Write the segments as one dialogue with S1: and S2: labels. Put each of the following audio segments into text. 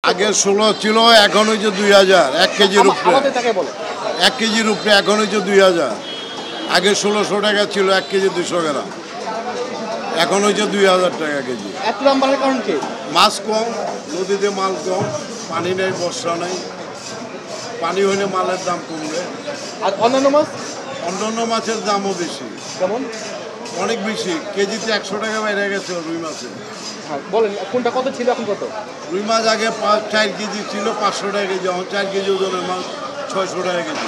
S1: আগে 16 ছিল, এখন হচ্ছে 2000 1 কেজির উপরে। 1 কেজির উপরে এখন হচ্ছে 2000। আগে 1600 টাকা ছিল 1 কেজি 200 গ্রাম, এখন হচ্ছে 2000 টাকা কেজি।
S2: এত দাম বাড়ার কারণ কি?
S1: মাছ কম, নদীতে মাল কম, পানি নেই, বর্ষা নেই। পানি হইলে মালের দাম কমবে।
S2: আর অন্যান্য মাছ?
S1: অন্যান্য মাছের দামও বেশি,
S2: কেমন?
S1: অনেক বেশি। কেজিতে 100 টাকা বাইরে গেছে রুই মাছের।
S2: হ্যাঁ বলেন, কোনটা কত ছিল, এখন কত?
S1: রুই মাছ আগে 4 কেজি ছিল 500 টাকা কেজি, এখন 4 কেজি ওজনের মাছ 600 টাকা কেজি,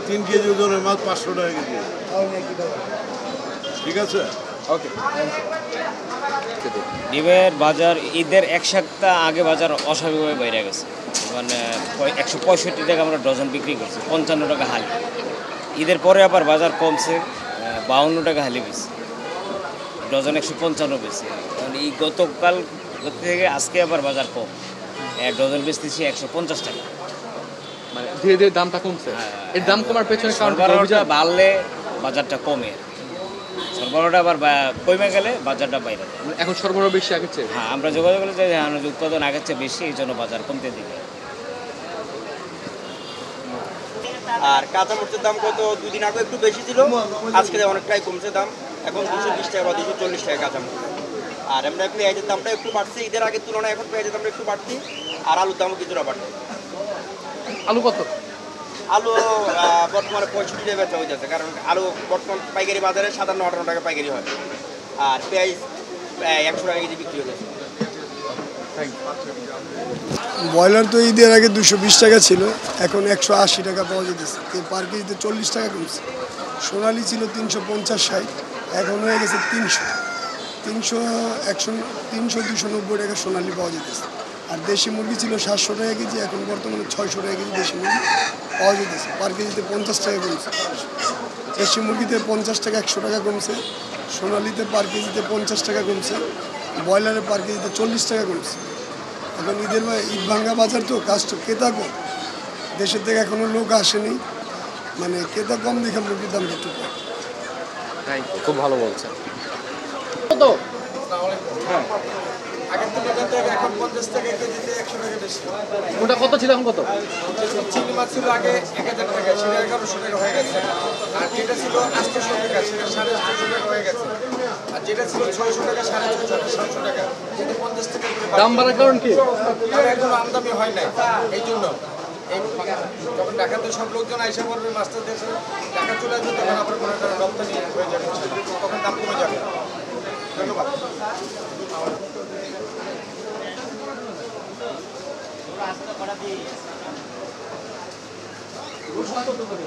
S1: 3 কেজি ওজনের মাছ 500 টাকা কেজি। ঠিক আছে,
S2: ওকে।
S3: ডিমের বাজার ঈদের 1 সপ্তাহ আগে বাজার অস্বাভাবিকভাবে বেড়ে গেছে। মানে 165 টাকা আমরা ডজন বিক্রি করছি, 55 টাকা হালি। ঈদের পরে আবার বাজার কমছে, 52 টাকা হালি বেশি, ডজন 155 বেশি। কারণ এই গতকাল থেকে আজকে আবার বাজার কম, ডজন বেচতেছি 150 টাকা।
S2: মানে ধীরে ধীরে দামটা কমছে। এর দাম কমার পেছনে কারণ
S3: সরবরাহটা বাড়লে বাজারটা কমে, সরবরাহটা আবার কমে গেলে বাজারটা বাইরে।
S2: এখন সরবরাহ বেশি আগের চেয়ে?
S3: হ্যাঁ, আমরা যোগাযোগ করলে যে উৎপাদন আগের চেয়ে বেশি, এই জন্য বাজার কমতে দিবে।
S4: আর কাঁচামরিচের দাম কত 2 দিন আগে একটু বেশি ছিল, আজকে অনেকটাই কমছে দাম, এখন 220 টাকা বা 240 টাকা কাঁচামরিচ। আর আমরা পেঁয়াজের দামটা একটু বাড়ছে ঈদের আগের তুলনায়, এখন পেঁয়াজের দামটা একটু বাড়তি, আর আলুর দামও কিছুটা বাড়ছে।
S2: আলু কত?
S4: আলু বর্তমানে 65 টাকা বেচা হয়ে যাচ্ছে, কারণ আলু বর্তমান পাইকারি বাজারে 57-58 টাকা পাইকারি হয়, আর পেঁয়াজ 100 টাকা কেজি বিক্রি হয়ে যাচ্ছে।
S5: ব্রয়লার তো ঈদের আগে 220 টাকা ছিল, এখন 180 টাকা পাওয়া যেতেছে, পার কেজিতে 40 টাকা কমছে। সোনালি ছিল 350-60, এখন হয়ে গেছে 300-290 টাকা সোনালি পাওয়া যেতেছে। আর দেশি মুরগি ছিল 700 টাকা কেজি, এখন বর্তমানে 600 টাকা কেজি দেশি মুরগি পাওয়া যেতেছে, পার কেজিতে 50 টাকা কমছে। দেশি মুরগিতে 50 টাকা 100 টাকা কমছে, সোনালিতে পার কেজিতে 50 টাকা কমছে, ব্রয়লারে পার কেজিতে 40 টাকা কমছে। এখন ঈদ ভাঙ্গা বাজার তো, কাস্ট ক্রেতা কম, দেশের থেকে এখনো লোক আসেনি, মানে ক্রেতা কম দেখে মুরগির দাম একটু কম।
S2: খুব ভালো বলছেন। কত?
S6: এখন 50 টাকা কেজিতে 100 টাকা বেশি।
S2: কোনটা কত ছিল, এখন কত?
S6: চিংড়ি মাছ ছিল আগে 1000 টাকা, সেটা 1100 টাকা হয়ে গেছে। আর যেটা ছিল 800 টাকা, সেটা 850 টাকা হয়ে গেছে। আর যেটা ছিল 600 টাকা, 650 700 টাকা, কিন্তু 50 টাকা করে
S2: দাম বাড়ার কারণ কি?
S6: এখন আমদানি হয় নাই, এই জন্য এই যখন ঢাকাতে সব লোকজন আইসা করবে মাছটা দেশে, ঢাকা চলে আসবে, তখন আবার মনে করেন রপ্তানি হয়ে যাবে, তখন দাম কমে যাবে। ধন্যবাদ।
S2: কত করে?